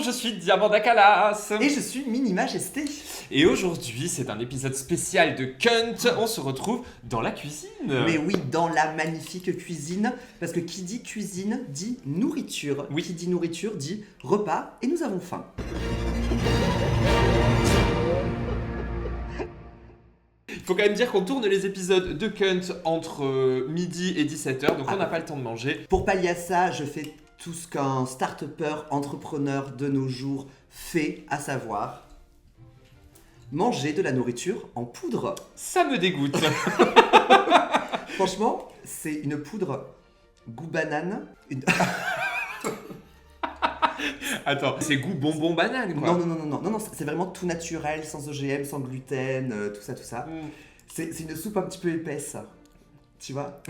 je suis Diamanda Calas. Et je suis Mini Majesté. Et aujourd'hui, c'est un épisode spécial de Cunt. On se retrouve dans la cuisine. Mais oui, dans la magnifique cuisine. Parce que qui dit cuisine dit nourriture. Oui. Qui dit nourriture dit repas. Et nous avons faim. Il faut quand même dire qu'on tourne les épisodes de Cunt entre midi et 17h. Donc on n'a pas le temps de manger. Pour pallier à ça, je fais tout ce qu'un start-upper entrepreneur de nos jours fait, à savoir manger de la nourriture en poudre. Ça me dégoûte. Franchement, c'est une poudre goût banane. Attends, c'est goût bonbon banane quoi. Non, c'est vraiment tout naturel, sans OGM, sans gluten, tout ça. C'est une soupe un petit peu épaisse, tu vois.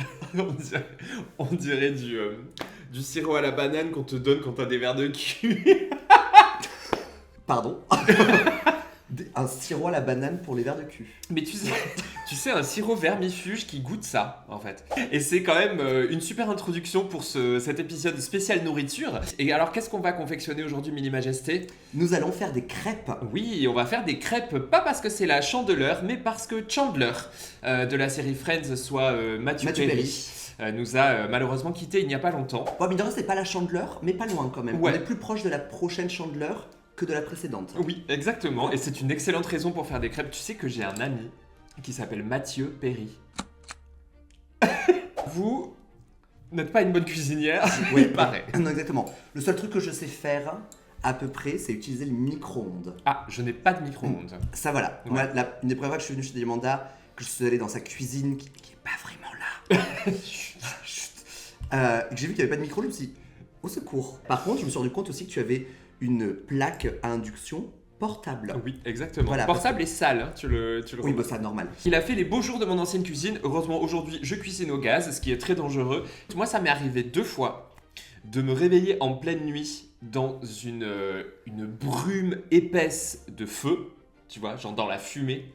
On dirait du sirop à la banane qu'on te donne quand t'as des verres de cul. Pardon. Un sirop à la banane pour les verres de cul. Mais tu sais, un sirop vermifuge qui goûte ça, en fait. Et c'est quand même une super introduction pour cet épisode spécial nourriture. Et alors, qu'est-ce qu'on va confectionner aujourd'hui, Mini Majesté ? Nous allons faire des crêpes. Oui, on va faire des crêpes, pas parce que c'est la Chandeleur, mais parce que Chandler, de la série Friends, soit Matthew Perry. Nous a malheureusement quitté il n'y a pas longtemps. Bon, mais c'est pas la Chandeleur, mais pas loin quand même. Ouais. On est plus proche de la prochaine Chandeleur que de la précédente. Oui, exactement. Et c'est une excellente raison pour faire des crêpes. Tu sais que j'ai un ami qui s'appelle Mathieu Perry. Vous n'êtes pas une bonne cuisinière, Ouais, il paraît. Non, exactement. Le seul truc que je sais faire, à peu près, c'est utiliser le micro-ondes. Ah, je n'ai pas de micro-ondes. Ça, voilà. Ouais. Moi, une des premières fois que je suis venu chez Diamanda, que je suis allé dans sa cuisine, qui est pas vraiment là. Que j'ai vu qu'il n'y avait pas de micro, je me suis dit, au secours. Par contre, je me suis rendu compte aussi que tu avais une plaque à induction portable. Oui, exactement. Voilà, Portable et sale, hein, tu le Oui, vois. bah ça, normal. Il a fait les beaux jours de mon ancienne cuisine. Heureusement, aujourd'hui, je cuisine au gaz, ce qui est très dangereux. Moi, ça m'est arrivé 2 fois de me réveiller en pleine nuit dans une brume épaisse de feu, tu vois, genre dans la fumée.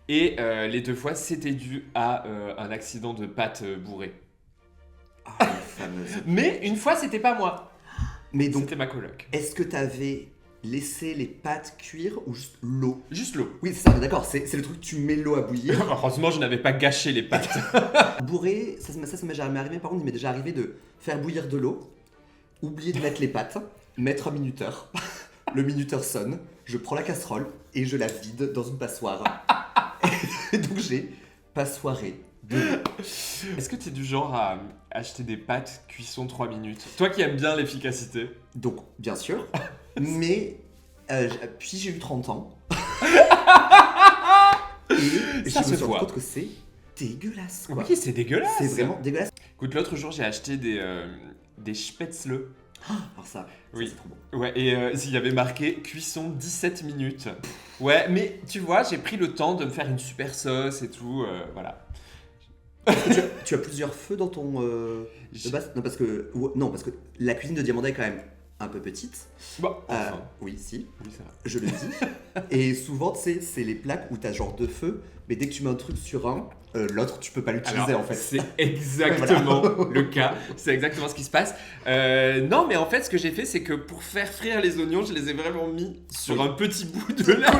Et les 2 fois, c'était dû à un accident de pâte bourrée. Ah, la fameuse. Mais une fois, c'était pas moi. Mais donc, C'était ma coloc. est-ce que tu avais laissé les pâtes cuire ou juste l'eau? Juste l'eau. Oui, c'est ça, on est d'accord, c'est le truc, tu mets l'eau à bouillir. Heureusement, je n'avais pas gâché les pâtes. Bourré, ça m'est jamais arrivé, par contre, il m'est déjà arrivé de faire bouillir de l'eau, oublier de mettre les pâtes, mettre un minuteur, le minuteur sonne, je prends la casserole et je la vide dans une passoire. Et donc j'ai passoiré de l'eau. Est-ce que tu es du genre à acheter des pâtes cuisson 3 minutes? Toi qui aimes bien l'efficacité. Donc, bien sûr, mais puis j'ai eu 30 ans. Et Ça je se me suis rendu voit. compte que c'est dégueulasse, quoi. Oui, c'est dégueulasse. C'est vraiment dégueulasse. Écoute, l'autre jour, j'ai acheté des spätzle. Alors ça, Oui. c'est trop bon. Ouais, et il y avait marqué cuisson 17 minutes. Ouais, mais tu vois, j'ai pris le temps de me faire une super sauce et tout, voilà. Tu as plusieurs feux dans ton de base? Non parce que la cuisine de Diamanda est quand même un peu petite. Bon, enfin. Oui, si, Oui, ça va. je le dis. Et souvent, tu sais, c'est les plaques où tu as genre 2 feux, mais dès que tu mets un truc sur un, l'autre, tu peux pas l'utiliser Alors, en fait. c'est exactement le cas. C'est exactement ce qui se passe. Non, mais en fait, ce que j'ai fait, c'est que pour faire frire les oignons, je les ai vraiment mis sur un petit bout de la...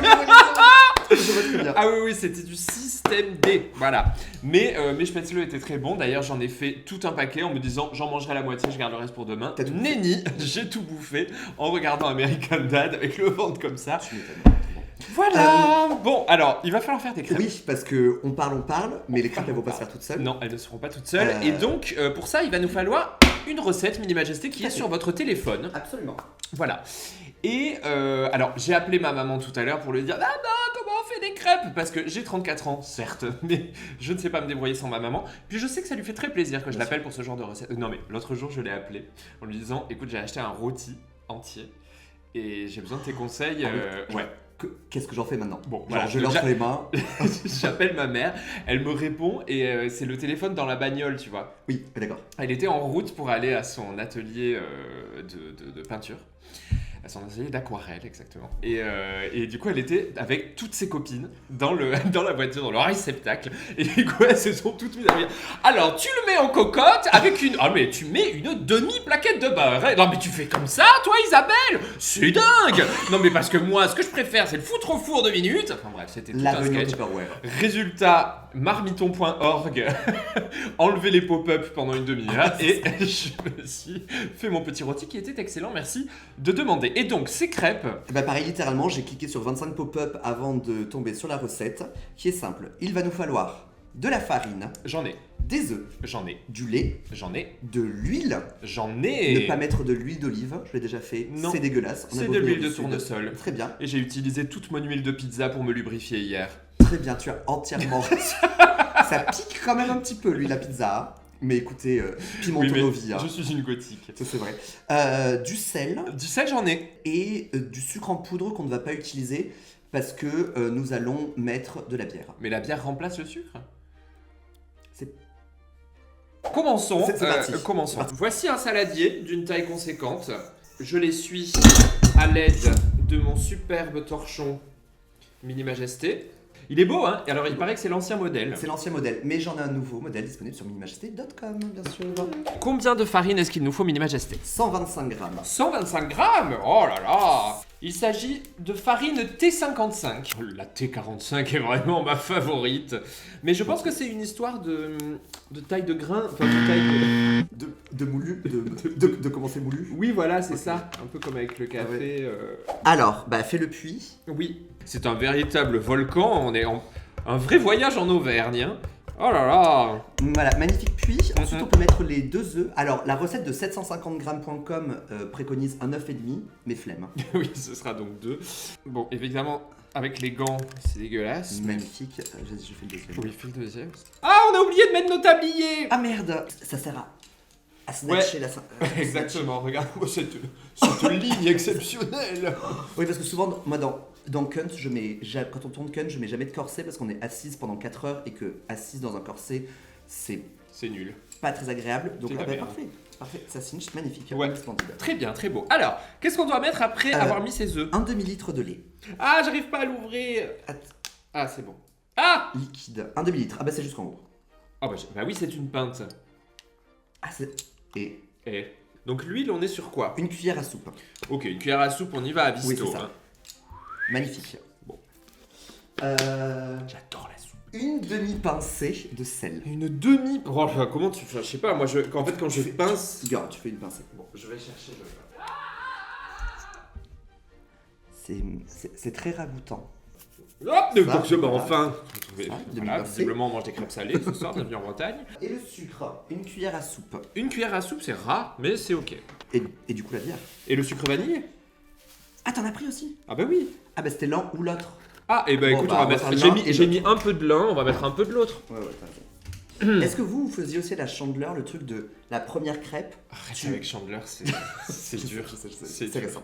Je vois très bien. Ah oui, c'était du système D, voilà. Mais mes spätzle étaient très bons. D'ailleurs, j'en ai fait tout un paquet en me disant j'en mangerai la moitié, je garde le reste pour demain. T'as tout Nenni, j'ai tout bouffé en regardant American Dad avec le ventre comme ça. Tu m'étonnes. Voilà. Bon, alors, il va falloir faire des crêpes. Oui, parce que on parle, mais les crêpes elles vont pas se faire toutes seules. Non, elles ne seront pas toutes seules. Et donc, pour ça, il va nous falloir une recette Mini Majesté qui est sur votre téléphone. Absolument. Voilà. Et alors, j'ai appelé ma maman tout à l'heure pour lui dire « Maman, comment on fait des crêpes ?» Parce que j'ai 34 ans, certes, mais je ne sais pas me débrouiller sans ma maman. Puis je sais que ça lui fait très plaisir que je l'appelle pour ce genre de recette. Non mais, l'autre jour, je l'ai appelé en lui disant « Écoute, j'ai acheté un rôti entier et j'ai besoin de tes conseils. Ouais. Qu'est-ce que j'en fais maintenant? Bon, Genre, voilà, je l'ai entre les mains. J'appelle ma mère, elle me répond et c'est le téléphone dans la bagnole, tu vois. Oui, d'accord. Elle était en route pour aller à son atelier de peinture. À son atelier d'aquarelle, exactement. Et du coup, elle était avec toutes ses copines dans la voiture, dans le réceptacle. Et du coup, elles se sont toutes mises à dire « Alors, tu le mets en cocotte avec une... Ah, mais tu mets une demi-plaquette de beurre. Hein. Non, mais tu fais comme ça, toi, Isabelle? c'est dingue. Non mais parce que moi, ce que je préfère, c'est le foutre au four 2 minutes. Enfin bref, c'était tout La un réunion sketch. Tupperware. Résultat, marmiton.org, enlever les pop-up pendant une demi-heure et je me suis fait mon petit rôti qui était excellent, merci de demander. Et donc, ces crêpes, Bah pareil, littéralement, j'ai cliqué sur 25 pop-up avant de tomber sur la recette, qui est simple. Il va nous falloir de la farine, j'en ai, des œufs, du lait, de l'huile. j'en ai. Ne pas mettre de l'huile d'olive, je l'ai déjà fait, Non. c'est dégueulasse. On a C'est beau de venir l'huile de du sud. tournesol. Très bien, Et j'ai utilisé toute mon huile de pizza pour me lubrifier hier. très bien, tu as entièrement raison. Ça pique quand même un petit peu, l'huile à pizza. Mais écoutez, piment Oui, mais nos vies. je suis une gothique. Ça, c'est vrai. Du sel Du sel, j'en ai. et du sucre en poudre qu'on ne va pas utiliser parce que nous allons mettre de la bière. Mais la bière remplace le sucre. C'est- Commençons. C'est parti. Commençons. C'est parti. Voici un saladier d'une taille conséquente. Je l'essuie à l'aide de mon superbe torchon Mini Majesté. Il est beau, hein? Et alors, il paraît que c'est l'ancien modèle. C'est l'ancien modèle, mais j'en ai un nouveau modèle disponible sur minimajesté.com, bien sûr. Combien de farine est-ce qu'il nous faut, Mini Majesté? 125 grammes. 125 grammes. Oh là là. Il s'agit de farine T55. La T45 est vraiment ma favorite. Mais je pense que c'est une histoire de taille de grain. Enfin, de taille de... De moulu, de comment c'est moulu. Oui, voilà, c'est ça. Un peu comme avec le café. Alors, bah fais le puits. Oui, c'est un véritable volcan. On est en un vrai voyage en Auvergne. Hein. Oh là là. Voilà, magnifique puits. Ensuite, on peut mettre les 2 œufs. Alors, la recette de 750grammes.com préconise un œuf et demi, mais flemme. Oui, ce sera donc 2. Bon, évidemment, avec les gants, c'est dégueulasse. Magnifique. Je fais le deuxième. Oui, fais le deuxième. Ah, on a oublié de mettre nos tabliers. Ah merde, ça sert à snatcher la... Exactement, regarde-moi cette ligne exceptionnelle. Oui, parce que souvent, moi, dans Kunt, quand on tourne Kunt, je mets jamais de corset parce qu'on est assise pendant 4 heures et que assise dans un corset, c'est C'est nul. pas très agréable. Donc, C'est ah, bah, bien. parfait, ça cinch, magnifique. Ouais. Splendide. Très bien, très beau. Alors, qu'est-ce qu'on doit mettre après avoir mis ses œufs? Un demi-litre de lait. Ah, j'arrive pas à l'ouvrir. Att- Ah, c'est bon. Ah Liquide. Un demi-litre. Ah bah c'est jusqu'en haut. bah oui, c'est une pinte. Ah c'est... Et Eh. Donc l'huile, on est sur quoi? une cuillère à soupe. Ok, une cuillère à soupe, on y va à Oui, visto. c'est ça. Hein. Magnifique. Bon. J'adore la soupe. Une demi-pincée de sel. Une demi... Oh, enfin, comment tu fais? Je sais pas, moi, quand je pince... Regarde, tu fais une pincée. Bon, je vais chercher C'est très ragoûtant. Hop, donc, voilà. enfin... Ça, Voilà, demi-pincée. visiblement, on mange des crêpes salées ce soir, bienvenue en Bretagne. Et le sucre. Une cuillère à soupe. Une cuillère à soupe, c'est rare, mais c'est ok. Et du coup la bière. Et le sucre vanillé? Ah t'en as pris aussi? Ah bah oui. Ah bah c'était l'un ou l'autre. Ah, et bah Bon, écoute, bah, on va on va mettre... faire J'ai l'un mis, et j'ai l'autre. mis un peu de l'un, on va mettre un peu de l'autre. Ouais, t'as raison. Est-ce que vous faisiez aussi la chandeleur, le truc de la première crêpe? Arrête avec Chandler, c'est dur. Je sais, C'est c'est dur. récent.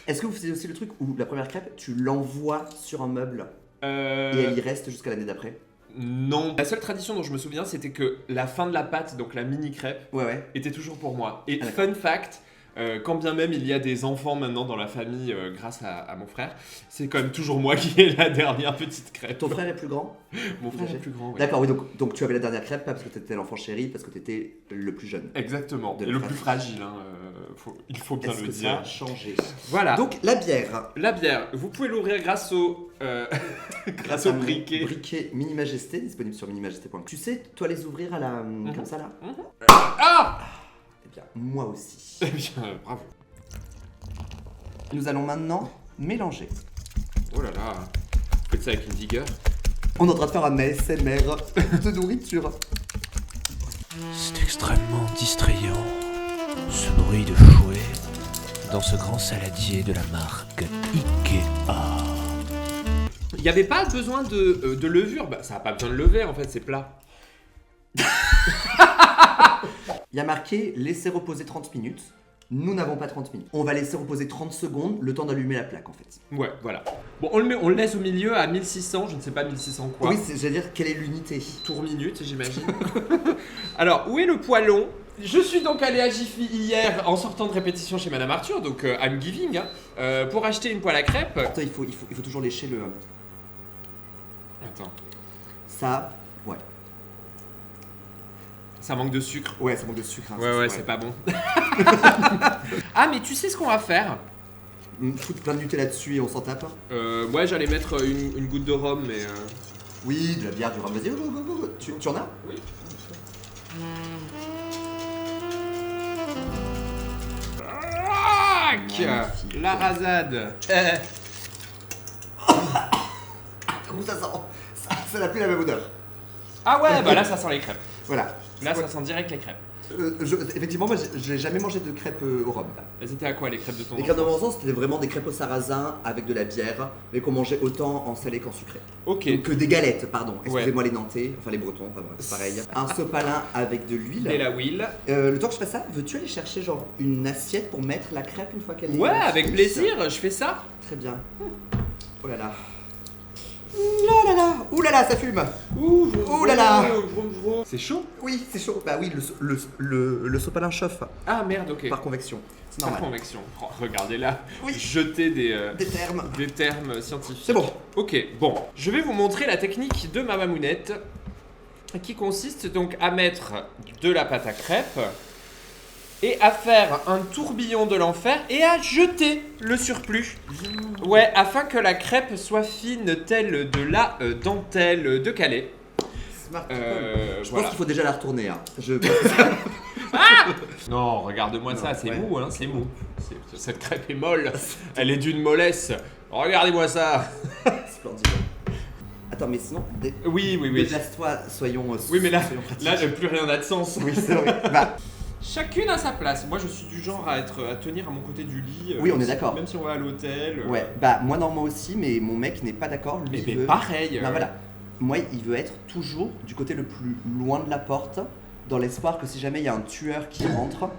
Est-ce que vous faisiez aussi le truc où la première crêpe, tu l'envoies sur un meuble et Euh... elle y reste jusqu'à l'année d'après? Non. La seule tradition dont je me souviens, c'était que la fin de la pâte, donc la mini crêpe, Ouais, ouais. était toujours pour moi. Et Ah, d'accord. fun fact, quand bien même il y a des enfants maintenant dans la famille grâce à mon frère, c'est quand même toujours moi qui ai la dernière petite crêpe. Ton frère est plus grand? Mon frère est plus grand, ouais. D'accord, oui, donc tu avais la dernière crêpe, pas parce que t'étais l'enfant chéri, parce que t'étais le plus jeune. Exactement. De Et la le fratrie. plus fragile, hein, il faut bien Est-ce le que ça dire. a changé? Voilà. Donc la bière. La bière, vous pouvez l'ouvrir grâce au grâce au Un briquet. Briquet Mini Majesté, disponible sur minimajesté.com. Tu sais, toi les ouvrir à la... comme ça là? Ah Eh bien, moi aussi. Eh bien, bravo. Nous allons maintenant mélanger. Oh là là. Faites ça avec une vigueur. On est en train de faire un ASMR de nourriture. C'est extrêmement distrayant, ce bruit de fouet, dans ce grand saladier de la marque Ikea. Il n'y avait pas besoin de levure. Bah, ça n'a pas besoin de lever en fait, c'est plat. Il y a marqué laisser reposer 30 minutes. Nous n'avons pas 30 minutes. On va laisser reposer 30 secondes, le temps d'allumer la plaque en fait. Ouais, voilà. Bon, on le laisse au milieu à 1600, je ne sais pas 1600 quoi. Oui, j'allais dire, quelle est l'unité? Tour minute, j'imagine. Alors, où est le poêlon? Je suis donc allé à Jiffy hier en sortant de répétition chez Madame Arthur, donc I'm giving, hein, pour acheter une poêle à crêpes. Attends, il faut toujours lécher le... Attends, Ça, ouais. ça manque de sucre. Ouais, ça manque de sucre. Hein, Ouais, ça, ouais, c'est pas bon. Ah, mais tu sais ce qu'on va faire? foutre plein de Nutella dessus et on s'en tape. Ouais, j'allais mettre une goutte de rhum, mais... Oui, de la bière, du rhum, vas-y, go. Tu en as? Oui. Magnifique. La rasade. Comment ça sent? Ça n'a plus la même odeur. Ah ouais, bah là ça sent les crêpes. Voilà. Là ça sent direct les crêpes. Effectivement, moi j'ai jamais mangé de crêpes au rhum. Elles étaient à quoi les crêpes de ton Les crêpes de enfance? mon enfance, c'était vraiment des crêpes au sarrasin avec de la bière, mais qu'on mangeait autant en salé qu'en sucré. Ok. Donc, que des galettes, pardon. Excusez-moi Ouais. les Nantais, enfin les Bretons, enfin bref, c'est pareil. Un sopalin avec de l'huile. Et la Will. Le temps que je fasse ça, veux-tu aller chercher genre une assiette pour mettre la crêpe une fois qu'elle est Ouais, avec fixe? plaisir, je fais ça. Très bien. Oh là là. Là là là. Ouh là là, ça fume. Ouh, Ouh là là. C'est chaud? Oui, c'est chaud. Bah oui, le sopalin chauffe Ah merde, ok. par convection. C'est Par normal. convection. Oh, regardez là. Oui. Jeter Des termes. des termes scientifiques. C'est bon. Ok, bon. Je vais vous montrer la technique de ma mamounette qui consiste donc à mettre de la pâte à crêpes et à faire un tourbillon de l'enfer et à jeter le surplus. Ouais, afin que la crêpe soit fine telle de la dentelle de Calais. Smart. Je Voilà. pense qu'il faut déjà la retourner. Hein. Non, regarde-moi Non, ça, c'est ouais. mou, hein, c'est mou. Cette crêpe est molle, elle est d'une mollesse. Regardez-moi ça. Splendide. Attends, mais sinon, Oui. déplace-toi, soyons. Oui, mais là, soyons pratiques. là, plus rien n'a de sens. Oui, c'est vrai. Bah, Chacune à sa place. Moi, je suis du genre à tenir à mon côté du lit. Oui, on même est si- d'accord. Même si on va à l'hôtel. ouais. Bah, moi, non, moi aussi, mais mon mec n'est pas d'accord. Lui, Mais, il veut. pareil. Non, voilà. Moi, il veut être toujours du côté le plus loin de la porte, dans l'espoir que si jamais il y a un tueur qui rentre,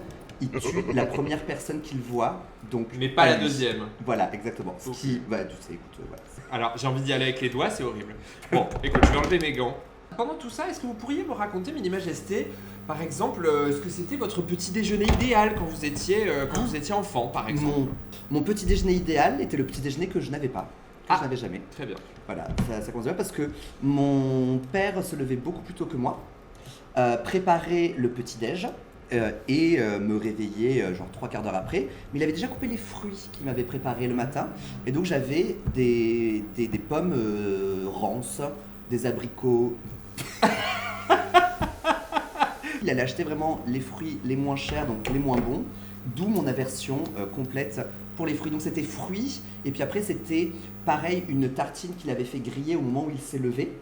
il tue la première personne qu'il voit. Donc, Mais pas la lui. deuxième. Voilà, exactement. Ce Ok. qui. Bah, tu sais, écoute, voilà. Alors, j'ai envie d'y aller avec les doigts, c'est horrible. Bon, écoute, je vais enlever mes gants. Pendant tout ça, est-ce que vous pourriez me raconter, Mini Majesté, par exemple, ce que c'était votre petit déjeuner idéal quand vous étiez enfant, par exemple? Mon petit déjeuner idéal était le petit déjeuner que je n'avais pas. Que je n'avais jamais. Très bien. Voilà, ça commence bien parce que mon père se levait beaucoup plus tôt que moi, préparait le petit-déj et me réveillait genre 3/4 d'heure après. Mais il avait déjà coupé les fruits qu'il m'avait préparés le matin. Et donc j'avais des pommes rances, des abricots. Il allait acheter vraiment les fruits les moins chers, donc les moins bons, d'où mon aversion complète pour les fruits. Donc c'était fruits, et puis après c'était pareil, une tartine qu'il avait fait griller au moment où il s'est levé.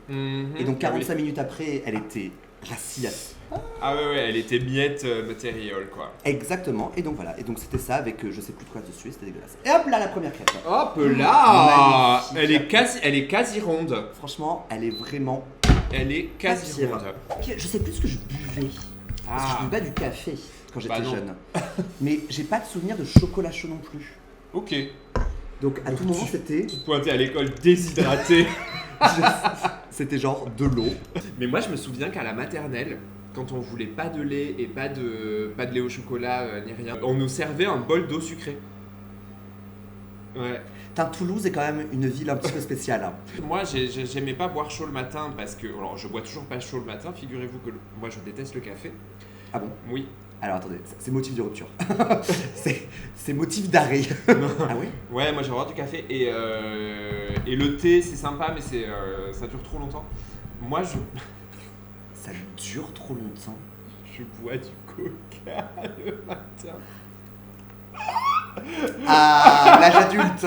Et donc 45 minutes après, elle était rassis. Ah ouais, elle était miette matérielle, quoi. Exactement, et donc voilà, et donc c'était ça avec je sais plus de quoi dessus, c'était dégueulasse. Et hop là, la première crêpe. Hop là, Magnifique. elle est quasi ronde. Franchement, elle est vraiment... Elle est quasi pire. ronde. Puis, je sais plus ce que je buvais. Parce que je buvais pas du café quand j'étais Bah non. jeune. Mais j'ai pas de souvenir de chocolat chaud non plus. Ok. Donc à Donc tout moment tu- c'était... Tu te pointais à l'école déshydraté. C'était genre de l'eau. Mais moi, je me souviens qu'à la maternelle, quand on voulait pas de lait et pas de lait au chocolat ni rien, on nous servait un bol d'eau sucrée. Ouais. Putain, Toulouse est quand même une ville un petit peu spéciale. Hein. Moi, j'aimais pas boire chaud le matin parce que. Alors, je bois toujours pas chaud le matin, figurez-vous que moi, je déteste le café. Ah bon? Oui. Alors attendez, c'est motif de rupture. c'est motif d'arrêt. Ah oui? Ouais, moi, j'adore du café et le thé, c'est sympa, mais ça dure trop longtemps. Moi, Ça dure trop longtemps. je bois du coca le matin. Ah, l'âge adulte.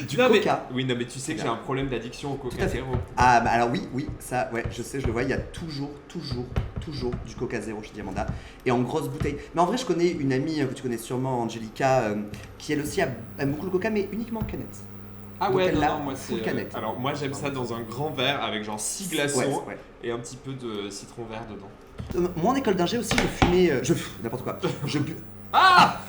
Du Non, coca. Oui, non, mais tu sais que j'ai un problème d'addiction au coca Tout à fait. zéro. Ah bah alors oui, ça, ouais, je sais, je le vois, il y a toujours du Coca Zéro chez Diamanda, et en grosse bouteille. Mais en vrai, je connais une amie que tu connais sûrement, Angelica, qui elle aussi aime beaucoup le Coca, mais uniquement en canette. Ah Donc ouais, elle non, l'a non, moi full c'est. canette. Alors moi j'aime ça dans un grand verre avec genre 6 glaçons Ouais. et un petit peu de citron vert dedans. Moi en école d'ingé aussi, je fumais, n'importe quoi. Ah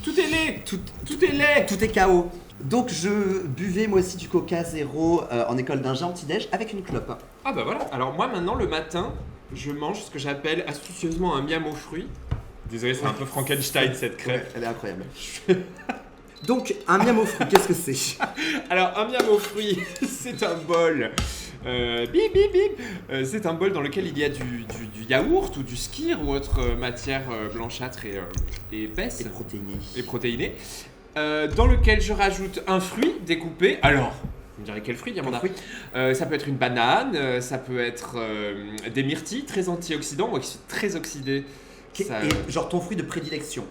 Tout est lait. Tout est lait. Tout est KO. Donc je buvais moi aussi du Coca Zéro en école d'ingé en petit-déj avec une clope. Ah bah voilà. Alors moi maintenant le matin, je mange ce que j'appelle astucieusement un miam aux fruits. Désolé, c'est un peu Frankenstein cette crêpe. Ouais, elle est incroyable. Donc un miam aux fruits, qu'est-ce que c'est? Alors un miam aux fruits, c'est un bol. Bip bip bip. C'est un bol dans lequel il y a du yaourt ou du skyr ou autre matière blanchâtre et épaisse C'est protéiné. et protéinée. dans lequel je rajoute un fruit découpé. Alors, vous me direz quel fruit, Diamanda? Oui. Ça peut être une banane, ça peut être des myrtilles, très antioxydants. Moi qui suis très oxydé, ça- Et genre ton fruit de prédilection.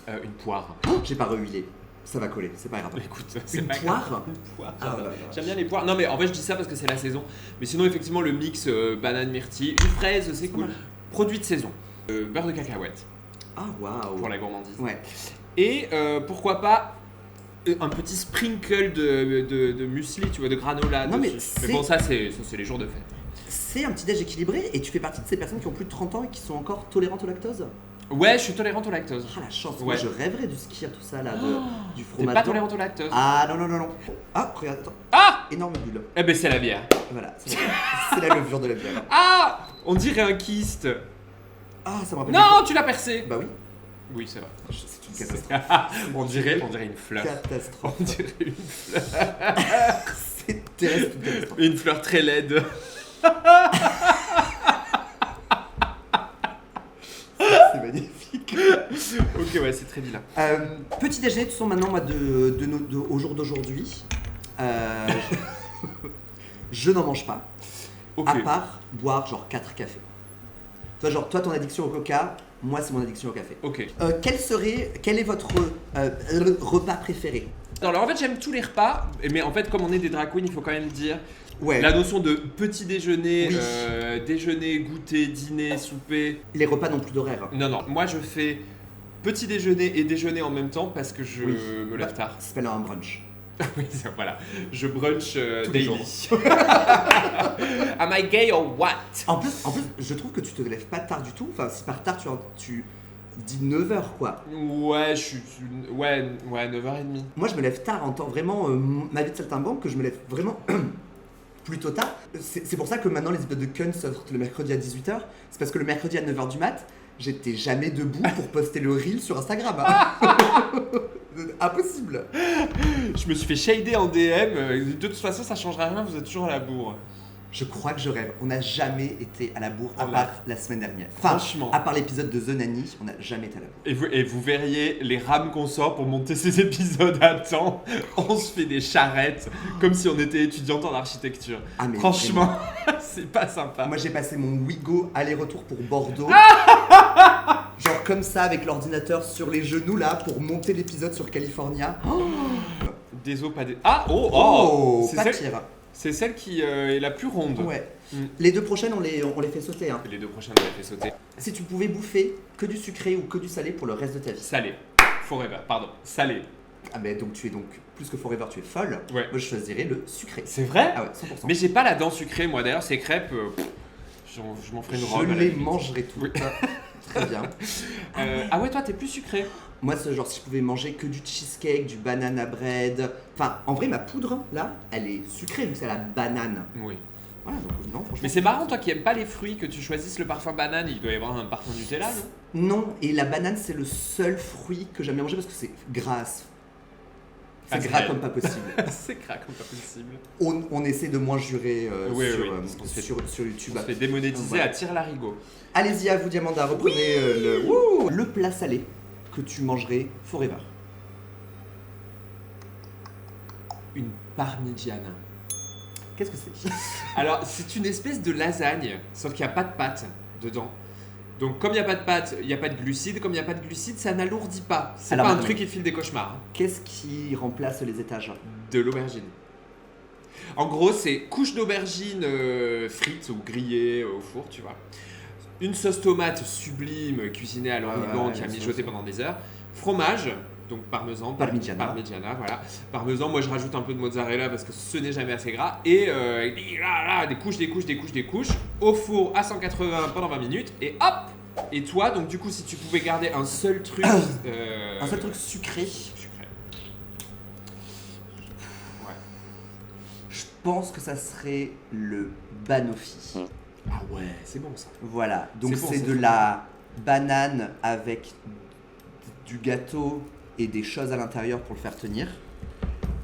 une poire. J'ai pas rehuilé. Ça va coller, c'est pas grave. Écoute, c'est Une pas poire grave. Une poire. Ah, ouais, ouais. J'aime bien les poires. Non mais en vrai je dis ça parce que c'est la saison. Mais sinon effectivement le mix banane myrtille, une fraise c'est cool. mal. Produit de saison. Beurre de cacahuète Ah waouh. pour la gourmandise. Ouais. Et pourquoi pas un petit sprinkle de muesli, tu vois, de granola. Non, mais dessus. c'est- bon ça c'est les jours de fête. C'est un petit déj équilibré et tu fais partie de ces personnes qui ont plus de 30 ans et qui sont encore tolérantes au lactose. Ouais, je suis tolérante au lactose. Ah la chance, Ouais. moi je rêverais du skir tout ça là, du T'es fromage. pas blanc. tolérante au lactose. Ah non non non non. Ah regarde, attends. Ah Énorme bulle. Eh ben c'est la bière. Voilà, c'est la levure de la bière. Ah on dirait un kyste. Ah ça me rappelle. Non, tu l'as percé. Bah oui. Oui, c'est vrai. C'est une catastrophe. on dirait une fleur. Catastrophe. On dirait une fleur. C'est terrible. Une catastrophe. Une fleur très laide. C'est magnifique. Ok, ouais, c'est très vilain. Petit déjeuner, de toute façon, maintenant, moi, au jour d'aujourd'hui, je n'en mange pas, Ok. à part boire genre 4 cafés. Toi, genre, toi, ton addiction au coca, moi, c'est mon addiction au café. Ok. Quel est votre repas préféré? Alors en fait, j'aime tous les repas, mais en fait, comme on est des drag queens, il faut quand même dire Ouais, la notion de petit déjeuner, Oui. déjeuner, goûter, dîner, souper. les repas n'ont plus d'horaire. Non, non, moi je fais petit déjeuner et déjeuner en même temps parce que je Oui. me lève tard. Ça s'appelle un brunch. Oui, voilà. Je brunch Tous les daily. Am I gay or what? En plus, je trouve que tu te lèves pas tard du tout. Enfin, si par tard, tu dis 9h, quoi. Ouais, ouais, 9h30. Moi, je me lève tard en temps vraiment ma vie de saltimbanque, que je me lève vraiment plutôt tard. C'est pour ça que maintenant les épisodes de Kun sortent le mercredi à 18h. C'est parce que le mercredi à 9h du mat, j'étais jamais debout pour poster le reel sur Instagram. Hein. Impossible. Je me suis fait shader en DM. De toute façon, ça changera rien, vous êtes toujours à la bourre. Je crois que je rêve. On n'a jamais été à la bourre, à On part a- la semaine dernière. Enfin, Franchement. à part l'épisode de The Nanny, on n'a jamais été à la bourre. Et vous verriez les rames qu'on sort pour monter ces épisodes à temps. On se fait des charrettes comme si on était étudiante en architecture. Ah, mais Franchement, c'est pas sympa. vraiment. Moi, j'ai passé mon Wigo aller-retour pour Bordeaux. Genre comme ça, avec l'ordinateur sur les genoux, là, pour monter l'épisode sur California. Des os, pas des. Ah, oh, Oh, C'est pas celle, pire. c'est celle qui est la plus ronde. Ouais. Mm. Les deux prochaines, on les fait sauter. Hein. Les deux prochaines, on les fait sauter. Si tu pouvais bouffer que du sucré ou que du salé pour le reste de ta vie. Salé. Forever, pardon. Salé. Ah mais donc tu es donc plus que forever, tu es folle. Ouais. Moi je choisirais le sucré. C'est vrai? Ah ouais, 100%. Mais j'ai pas la dent sucrée, moi. D'ailleurs, ces crêpes, je m'en ferai une robe. je à la les limite. mangerai toutes. Oui. Très bien. Ah ouais, toi, t'es plus sucré. Moi, c'est genre si je pouvais manger que du cheesecake, du banana bread. Enfin, en vrai, ma poudre, là, elle est sucrée vu que c'est la banane. Oui. Voilà, donc non, franchement. Mais c'est marrant, toi qui aimes pas les fruits, que tu choisisses le parfum banane, il doit y avoir un parfum Nutella, non? Non, et la banane, c'est le seul fruit que j'aime bien manger parce que c'est grasse. C'est Ah, c'est gras vrai. comme pas possible. C'est craque comme pas possible. On essaie de moins jurer Oui, sur, oui, parce qu'on se fait- sur YouTube. On se fait démonétiser Voilà. à tir-larigot. Allez-y à vous, Diamanda, reprenez le plat salé que tu mangerais forever. Une parmigiana. Qu'est-ce que c'est? Alors, c'est une espèce de lasagne, sauf qu'il n'y a pas de pâte dedans. Donc, comme il n'y a pas de pâte, il n'y a pas de glucides. Comme il n'y a pas de glucides, ça n'alourdit pas. C'est Alors, pas un attends. truc qui te file des cauchemars. Hein. Qu'est-ce qui remplace les étages? De l'aubergine. En gros, c'est couche d'aubergine frites ou grillée au four, tu vois. Une sauce tomate sublime cuisinée à l'origan ouais, qui a ça, mijoté ça. pendant des heures. Fromage, donc parmesan. Parmigiana. Voilà. Parmesan, moi je rajoute un peu de mozzarella parce que ce n'est jamais assez gras. Et des couches. Au four à 180 pendant 20 minutes. Et hop! Et toi, donc du coup, si tu pouvais garder un seul truc. Un seul truc sucré. sucré. Ouais. Je pense que ça serait le banoffee. Ah ouais, c'est bon ça. Voilà, donc C'est bon, c'est c'est de trop la banane avec du gâteau et des choses à l'intérieur pour le faire tenir.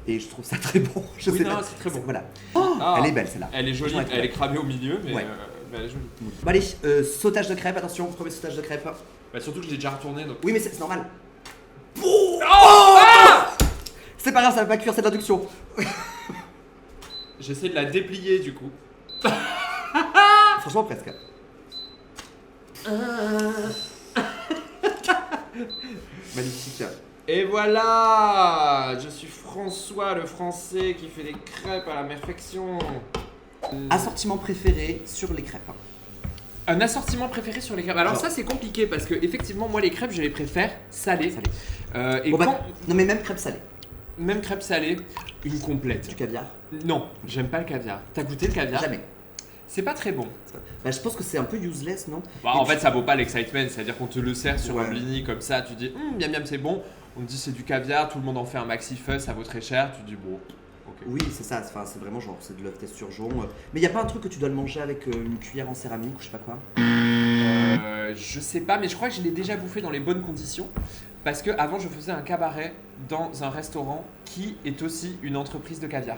Et je trouve ça très bon. Je Oui, sais non, pas. c'est très bon. Voilà. Ah, Elle est belle celle-là. Elle est jolie, Franchement, elle est cramée au milieu, mais, Ouais. mais elle est jolie. Bon, allez, sautage de crêpes, attention, premier sautage de crêpes. Bah, surtout que je l'ai déjà retourné donc. Oui, mais c'est normal. Ah pas grave, ça va pas cuire, c'est de l'induction. J'essaie de la déplier du coup. Franchement, presque. Magnifique. Et voilà, je suis François le français qui fait des crêpes à la perfection. Assortiment préféré sur les crêpes. Un assortiment préféré sur les crêpes. Alors ça c'est compliqué parce que effectivement moi les crêpes je les préfère salées. Et Bon, quand bah, non mais même crêpes salées. même crêpes salées, une complète. Du caviar. Non, j'aime pas le caviar. T'as goûté le caviar? Jamais. C'est pas très bon. Bah, je pense que c'est un peu useless, non? Bah, Et en puis- fait ça vaut pas l'excitement, c'est-à-dire qu'on te le sert sur Ouais. un blini comme ça, tu dis miam miam c'est bon. On te dit c'est du caviar, tout le monde en fait un maxi fuzz, ça vaut très cher, tu dis bon. Ok. Oui, c'est ça, enfin, c'est vraiment genre, c'est de l'œuf d'esturgeon. Mais y a pas un truc que tu dois le manger avec une cuillère en céramique ou je sais pas quoi? Je sais pas, mais je crois que je l'ai déjà bouffé dans les bonnes conditions. Parce que avant, je faisais un cabaret dans un restaurant qui est aussi une entreprise de caviar.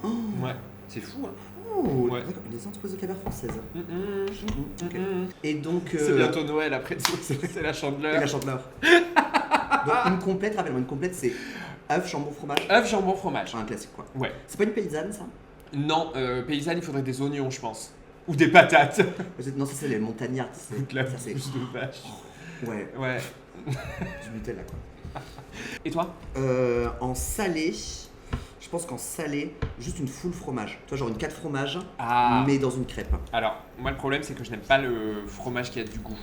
Ouais, c'est fou, hein. Oh, Ouais. d'accord, des entreprises de caviar françaises. Ok. Mm. Et donc. C'est bientôt Noël après tout, c'est la Et chandeleur. la chandeleur. Donc, une complète, rappelle-moi, une complète, c'est œuf, jambon, fromage. Œuf, jambon, fromage. Enfin, un classique quoi. Ouais. C'est pas une paysanne ça? Non, paysanne, il faudrait des oignons, je pense. Ou des patates. Non, ça c'est les montagnards. Ou de la Ça c'est. bouche de vache. Ouais, Ouais. du Nutella quoi. Et toi? En salé, je pense qu'en salé, juste une full fromage. Tu vois, genre une 4 fromages, Ah. mais dans une crêpe. Alors, moi, le problème, c'est que je n'aime pas le fromage qui a du goût.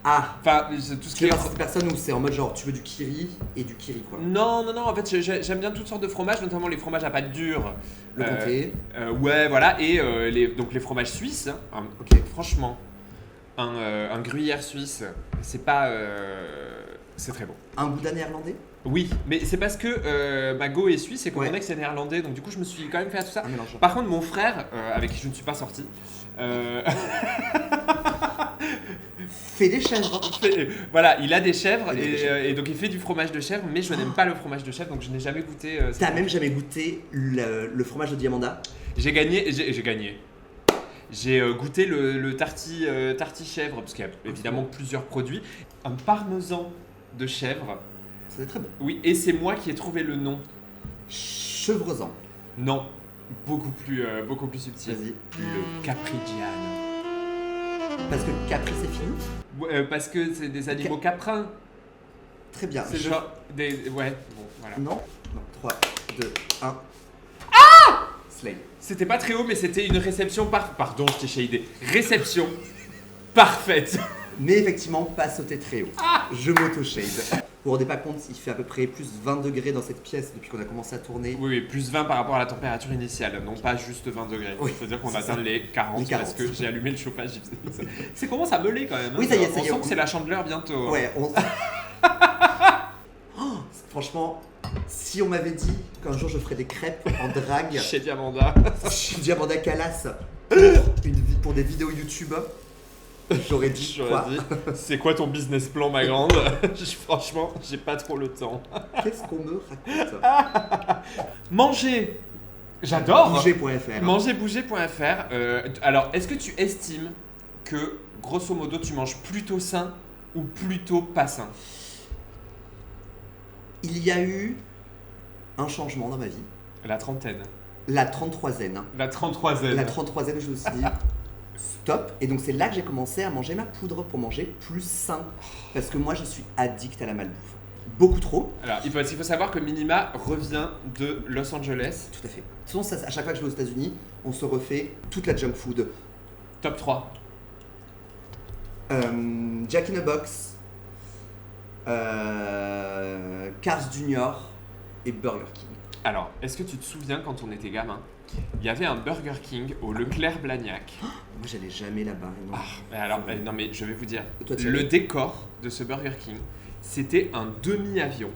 Ah! Enfin, c'est tout ce Tu qui fais est. partie de ces personnes où c'est en mode genre tu veux du kiri et du kiri quoi. Non, en fait j'aime bien toutes sortes de fromages, notamment les fromages à pâte dure. Le comté. Ouais, voilà, et donc les fromages suisses, hein, Ok. franchement, un gruyère suisse, c'est pas. C'est très bon. Un boudin néerlandais? Oui, mais c'est parce que ma go est suisse et que Ouais. mon ex est néerlandais, donc du coup je me suis quand même fait à tout ça. Un mélange. Par contre, mon frère, avec qui je ne suis pas sorti, Fais des chèvres. voilà, il a des chèvres Il a des chèvres. et donc il fait du fromage de chèvre, mais je n'aime pas le fromage de chèvre, donc je n'ai jamais goûté. T'as même jamais goûté le fromage de Diamanda? J'ai gagné. J'ai goûté le tarti chèvre, parce qu'il y a évidemment plusieurs produits. Un parmesan de chèvre. C'était très bon. Oui, et c'est moi qui ai trouvé le nom. Chevresan. Non, beaucoup plus subtil. Vas-y. Le Caprigiano. Parce que Capri c'est fini. Ouais, parce que c'est des animaux caprins. Très bien. C'est genre des. Ouais, bon, voilà. Non. Non. 3, 2, 1. Slay. C'était pas très haut, mais c'était une réception Pardon, je t'ai shadé. Réception parfaite. Mais effectivement, pas sauter très haut. Je m'auto-shade. Vous vous rendez pas compte, il fait à peu près plus 20 degrés dans cette pièce depuis qu'on a commencé à tourner. Oui, plus 20 par rapport à la température initiale, non pas juste 20 degrés. Oui, C'est-à-dire qu'on c'est atteint ça. les 40, Les 40. parce que j'ai allumé le chauffage. C'est commence à meuler quand même. Oui, hein. ça y est, On ça y est, sent on- que c'est la chandeleur bientôt. Ouais, Oh, franchement, si on m'avait dit qu'un jour je ferais des crêpes en drague Chez Diamanda. chez Diamanda Calas pour des vidéos YouTube, j'aurais dit quoi? J'aurais dit, c'est quoi ton business plan, ma grande? Franchement, j'ai pas trop le temps. Qu'est-ce qu'on me raconte? Manger. J'adore. Bouger.fr. Mangerbouger.fr. Alors, est-ce que tu estimes que, grosso modo, tu manges plutôt sain ou plutôt pas sain? Il y a eu un changement dans ma vie. La trentaine. La 33e. La 33e. La 33e, je me suis dit stop. Et donc c'est là que j'ai commencé à manger ma poudre pour manger plus sain. Parce que moi je suis addict à la malbouffe. Beaucoup trop. Alors, il faut savoir que Minima revient de Los Angeles. Tout à fait. De toute façon, à chaque fois que je vais aux États-Unis, on se refait toute la junk food. Top 3. Jack in a Box, Cars Junior et Burger King. Alors, est-ce que tu te souviens quand on était gamin, il y avait un Burger King au Leclerc-Blagnac. Moi j'allais jamais là-bas. Non. Alors, non mais je vais vous dire, Toi, tu le allais décor de ce Burger King, c'était un demi-avion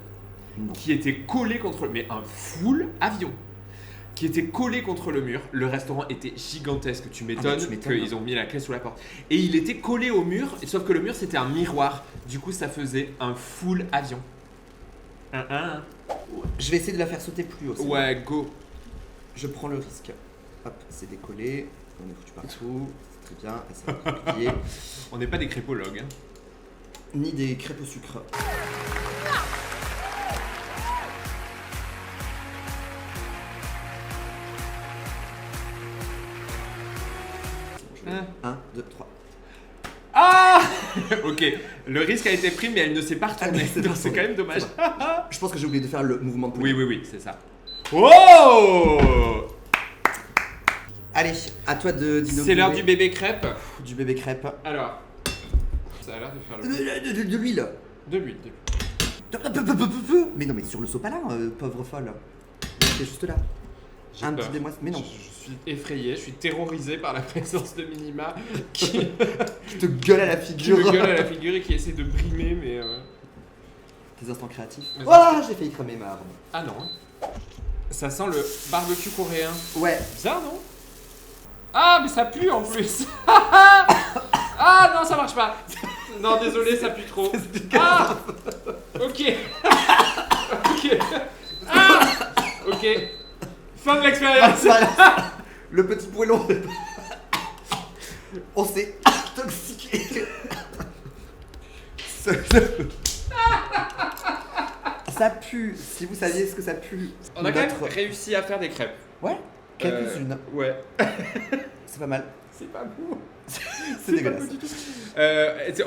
Non. qui était collé contre mais un full avion qui était collé contre le mur. Le restaurant était gigantesque, tu m'étonnes tu m'étonnes. qu'ils ont mis la clé sous la porte. Et il était collé au mur, sauf que le mur c'était un miroir. Du coup, ça faisait un full avion. Je vais essayer de la faire sauter plus haut. c'est bon. Ouais, go. Je prends le risque. Hop, c'est décollé. On est foutu partout. C'est très bien. Et ça va plier. On n'est pas des crépologues. Hein. Ni des crêpes au sucre. 1, 2, 3. Ah Ok, le risque a été pris, mais elle ne s'est pas retournée. Ah, Donc c'est quand même dommage. Je pense que j'ai oublié de faire le mouvement de Oui, poignet. oui, oui, c'est ça. Oh Allez, à toi de d'inaugurer. C'est l'heure du bébé crêpe. Du bébé crêpe. Alors, ça a l'air de faire le... De l'huile. De l'huile. Mais non, mais sur le sopalin, pauvre folle. C'est juste là. J'ai Un peur. petit démois. Mais non. Je suis effrayé, je suis terrorisé par la présence de Minima qui Je te gueule à la qui figure. me gueule à la figure et qui essaie de brimer, mais... Tes instants créatifs. Mais Oh, j'ai failli cramer ma arme. Ah non. Ça sent le barbecue coréen. Ouais. Bizarre, non? Ah, mais ça pue en plus. Ah non, ça marche pas. Non, désolé, ça pue trop. Ah. Ok. Ok. Ah. Ok. Fin de l'expérience. Le petit poêlon. On s'est intoxiqué. Ça pue. Si vous saviez ce que ça pue. On a quand même Notre- réussi à faire des crêpes. Ouais. Quelques-unes. Ouais. C'est pas mal. C'est pas beau. C'est dégueulasse.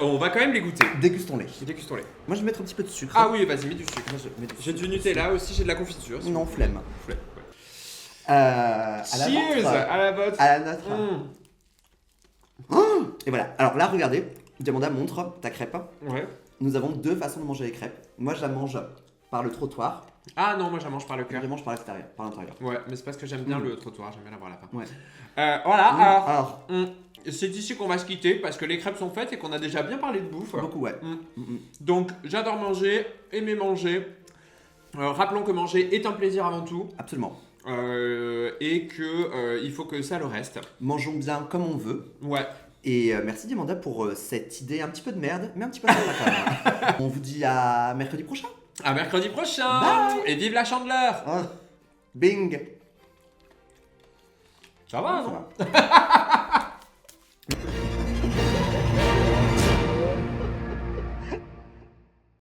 On va quand même les goûter. Dégustons-les. Dégustons-les. Moi, je vais mettre un petit peu de sucre. Ah oui, vas-y, mets du sucre. Moi, je mets du J'ai sucre. du Nutella aussi, j'ai de la confiture. si Non, vous flemme. voulez. À la Cheers vôtre. à la vôtre. À la nôtre. Mmh. Et voilà. Alors là, regardez. Diamanda montre ta crêpe. Ouais. Nous avons deux façons de manger les crêpes. Moi, je la mange par le trottoir. Ah non, moi je la mange par le Je cœur. la mange par l'extérieur, par l'intérieur. Ouais, mais c'est parce que j'aime bien Mm. le trottoir, j'aime bien l'avoir là-bas. Ouais. Voilà, alors, Alors, c'est ici qu'on va se quitter parce que les crêpes sont faites et qu'on a déjà bien parlé de bouffe. beaucoup, ouais. Mm. Mm. Donc, j'adore manger, aimer manger. Rappelons que manger est un plaisir avant tout Absolument. et que il faut que ça le reste. Mangeons bien comme on veut. Ouais. Et merci Diamanda pour cette idée un petit peu de merde, mais un petit peu sympa quand même. On vous dit à mercredi prochain. À mercredi prochain. Bye. Et vive la Chandeleur. Bing. Ça va, Ça non va.